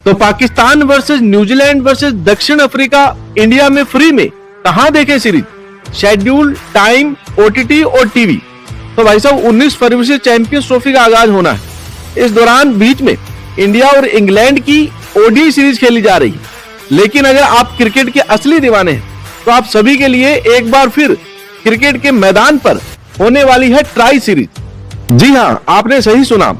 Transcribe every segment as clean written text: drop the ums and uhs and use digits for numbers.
तो Pakistan versus New Zealand versus दक्षिण Africa India में फ्री में कहां देखें सीरीज, शेड्यूल, टाइम, ओटीटी और टीवी। तो भाई साहब 19 फरवरी से चैंपियंस ट्रॉफी का आगाज होना है। इस दौरान बीच में इंडिया और इंग्लैंड की ओडीआई सीरीज खेली जा रही है। लेकिन अगर आप क्रिकेट के असली दीवाने हैं तो आप सभी के लिए एक बार फिर क्रिकेट के मैदान पर होने वाली है ट्राई सीरीज। जी हां, आपने सही सुना,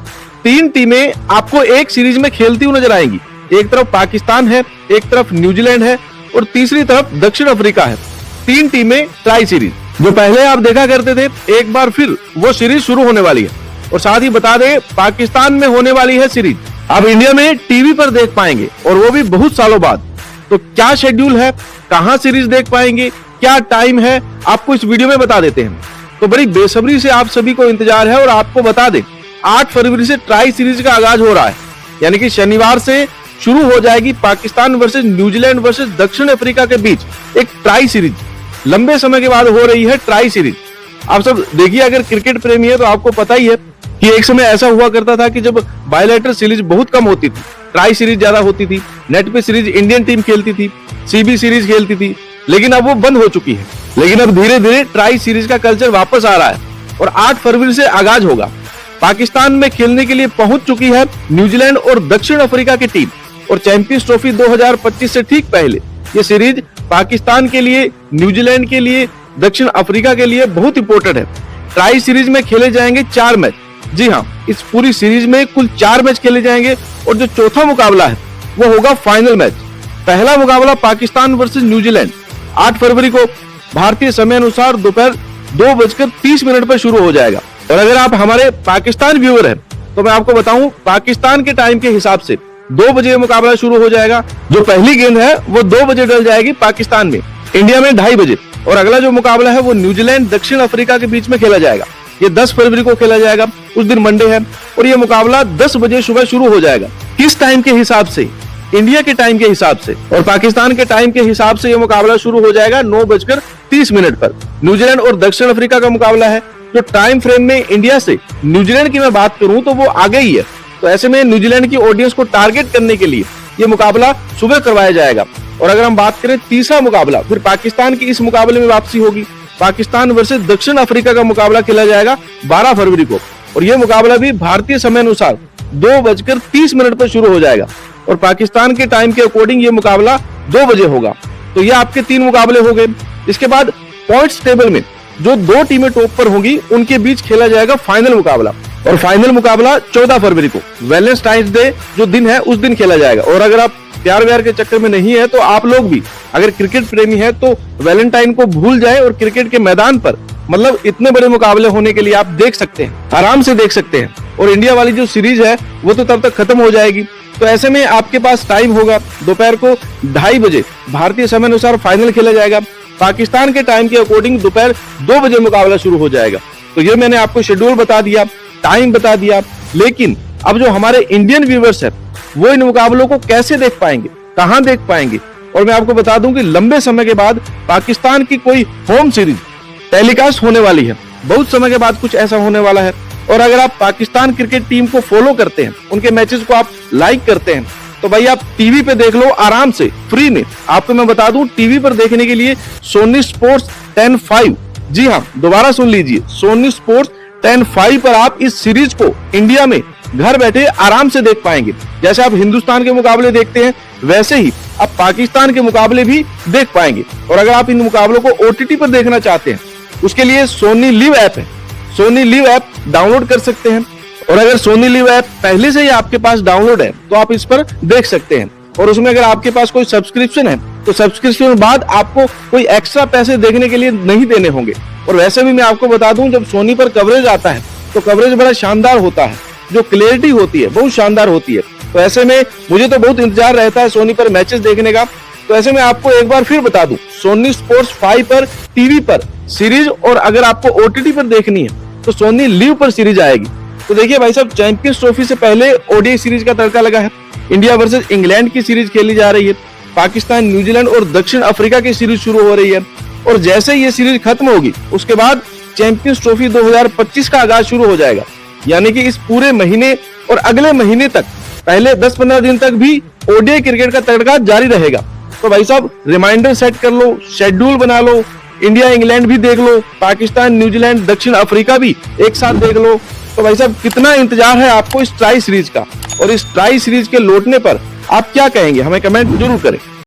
3 टीमें आपको एक सीरीज में खेलती हुई नजर आएंगी। एक तरफ पाकिस्तान है, एक तरफ न्यूजीलैंड है और तीसरी तरफ दक्षिण अफ्रीका है। 3 टीमें ट्राई सीरीज, जो पहले आप देखा करते थे, एक बार फिर वो सीरीज शुरू होने वाली है। और साथ ही बता दें, पाकिस्तान में होने वाली है सीरीज, अब इंडिया में टीवी पर देख पाएंगे और वो भी बहुत सालों बाद। तो क्या शेड्यूल है, कहां सीरीज देख पाएंगे, क्या टाइम है, आपको इस वीडियो में बता देते हैं। तो बड़ी बेसब्री से आप सभी को इंतजार है और आपको बता दें 8 फरवरी से ट्राई सीरीज का आगाज हो रहा है। यानी कि शनिवार से शुरू हो जाएगी पाकिस्तान वर्सेस न्यूजीलैंड वर्सेस दक्षिण अफ्रीका के बीच एक ट्राई सीरीज। लंबे समय के बाद हो रही है ट्राई सीरीज। आप सब देखिए, अगर क्रिकेट प्रेमी है तो आपको पता ही है कि एक समय ऐसा हुआ करता था कि जब बायलैटरल सीरीज बहुत कम होती थी, ट्राई सीरीज ज्यादा होती थी। नेट पे सीरीज इंडियन टीम खेलती थी, सीबी सीरीज खेलती थी, लेकिन अब वो बंद हो चुकी है। लेकिन अब धीरे धीरे ट्राई सीरीज का कल्चर वापस आ रहा है और 8 फरवरी से आगाज होगा। पाकिस्तान में खेलने के लिए पहुंच चुकी है न्यूजीलैंड और दक्षिण अफ्रीका की टीम। और चैंपियंस ट्रॉफी 2025 से ठीक पहले ये सीरीज पाकिस्तान के लिए, न्यूजीलैंड के लिए, दक्षिण अफ्रीका के लिए बहुत इंपॉर्टेंट है। ट्राई सीरीज में खेले जाएंगे 4 मैच। जी हाँ, इस पूरी सीरीज में कुल 4 मैच खेले जाएंगे और जो चौथा मुकाबला है वो होगा फाइनल मैच। पहला मुकाबला पाकिस्तान वर्सेस न्यूजीलैंड 8 फरवरी को भारतीय समय अनुसार दोपहर 2:30 पर शुरू हो जाएगा। और अगर आप हमारे पाकिस्तान व्यूअर हैं तो मैं आपको बताऊं, पाकिस्तान के टाइम के हिसाब से 2 बजे मुकाबला शुरू हो जाएगा। जो पहली गेंद है वो 2 बजे डल जाएगी पाकिस्तान में, इंडिया में 2:30 बजे। और अगला जो मुकाबला है वो न्यूजीलैंड दक्षिण अफ्रीका के बीच में खेला जाएगा। ये 10 फरवरी को खेला जाएगा, उस दिन मंडे है। और ये मुकाबला 10 बजे सुबह शुरू हो जाएगा। किस टाइम के हिसाब से? इंडिया के टाइम के हिसाब से। और पाकिस्तान के टाइम के हिसाब से ये मुकाबला शुरू हो जाएगा 9:30 पर। न्यूजीलैंड और दक्षिण अफ्रीका का मुकाबला है। जो टाइम फ्रेम में इंडिया से न्यूजीलैंड की मैं बात करूं तो वो आगे ही है। तो ऐसे में न्यूजीलैंड की ऑडियंस को टारगेट करने के लिए ये मुकाबला सुबह करवाया जाएगा। और अगर हम बात करें तीसरा मुकाबला, फिर पाकिस्तान की इस मुकाबले में वापसी होगी। पाकिस्तान वर्सेस दक्षिण अफ्रीका का मुकाबला खेला जाएगा 12 फरवरी को। और यह मुकाबला भी भारतीय समय अनुसार 2:30 पर शुरू हो जाएगा। और पाकिस्तान के टाइम के अकॉर्डिंग ये मुकाबला 2 बजे होगा। तो ये आपके 3 मुकाबले हो गए। इसके बाद पॉइंट्स टेबल में जो 2 टीमें टॉप पर होंगी उनके बीच खेला जाएगा फाइनल मुकाबला। और फाइनल मुकाबला 14 फरवरी को वैलेंटाइंस डे जो दिन है उस दिन खेला जाएगा। और अगर आप प्यार व्यार के चक्कर में नहीं है तो आप लोग भी अगर क्रिकेट प्रेमी है तो वैलेंटाइन को भूल जाए और क्रिकेट के मैदान पर, मतलब इतने बड़े मुकाबले होने के लिए आप देख सकते हैं, आराम से देख सकते हैं। और इंडिया वाली जो सीरीज है वो तो तब तक खत्म हो जाएगी। तो ऐसे में आपके पास टाइम होगा, दोपहर को 2:30 बजे भारतीय समय अनुसार फाइनल खेला जाएगा। पाकिस्तान के टाइम के अकॉर्डिंग दोपहर 2 बजे मुकाबला शुरू हो जाएगा। तो ये मैंने आपको शेड्यूल बता दिया, टाइम बता दिया। लेकिन अब जो हमारे इंडियन व्यूअर्स है वो इन मुकाबलों को कैसे देख पाएंगे, कहां देख पाएंगे? और मैं आपको बता दूं कि लंबे समय के बाद पाकिस्तान की कोई होम सीरीज टेलीकास्ट होने वाली है। बहुत समय के बाद कुछ ऐसा होने वाला है। और अगर आप पाकिस्तान क्रिकेट टीम को फॉलो करते हैं, उनके मैचेस को आप लाइक करते हैं, तो भाई आप टीवी पे देख लो आराम से, फ्री में। आपको मैं बता दूं, टीवी पर देखने के लिए सोनी स्पोर्ट्स 10/5, जी हाँ, दोबारा सुन लीजिए, सोनी स्पोर्ट्स 10/5 पर आप इस सीरीज को इंडिया में घर बैठे आराम से देख पाएंगे। जैसे आप हिंदुस्तान के मुकाबले देखते हैं वैसे ही आप पाकिस्तान के मुकाबले भी देख पाएंगे। और अगर आप इन मुकाबलों को ओटीटी पर देखना चाहते हैं, उसके लिए सोनी लिव ऐप है। सोनी लिव ऐप डाउनलोड कर सकते हैं। और अगर सोनी लिव ऐप पहले से ही आपके पास डाउनलोड है तो आप इस पर देख सकते हैं। और उसमें अगर आपके पास कोई सब्सक्रिप्शन है तो सब्सक्रिप्शन के बाद आपको कोई एक्स्ट्रा पैसे देखने के लिए नहीं देने होंगे। और वैसे भी मैं आपको बता दूं, जब सोनी पर कवरेज आता है तो कवरेज बड़ा शानदार होता है, जो क्लैरिटी होती है बहुत शानदार होती है। तो ऐसे में मुझे तो बहुत इंतजार रहता है सोनी पर मैचेस देखने का। तो ऐसे में आपको एक बार फिर बता दूं, सोनी स्पोर्ट्स 5 पर टीवी पर सीरीज, और अगर आपको ओटीटी पर देखनी है तो सोनी लिव पर सीरीज आएगी। तो देखिए भाई साहब, चैंपियंस ट्रॉफी से पहले ओडीआई सीरीज का तड़का लगा है। इंडिया वर्सेस इंग्लैंड की सीरीज खेली जा रही है। पाकिस्तान, न्यूजीलैंड और दक्षिण अफ्रीका की सीरीज शुरू हो रही है। और जैसे ये सीरीज खत्म होगी उसके बाद चैंपियंस ट्रॉफी 2025 का आगाज शुरू हो जाएगा। यानी कि इस पूरे महीने और अगले महीने तक, पहले 10-15 दिन तक भी ओडीआई क्रिकेट का तड़का जारी रहेगा। तो भाई साहब रिमाइंडर सेट कर लो, शेड्यूल बना लो, इंडिया इंग्लैंड भी देख लो, पाकिस्तान न्यूजीलैंड दक्षिण अफ्रीका भी एक साथ देख लो। तो भाई साहब कितना इंतजार है आपको इस ट्राई सीरीज का, और इस ट्राई सीरीज के लौटने पर आप क्या कहेंगे, हमें कमेंट जरूर करें।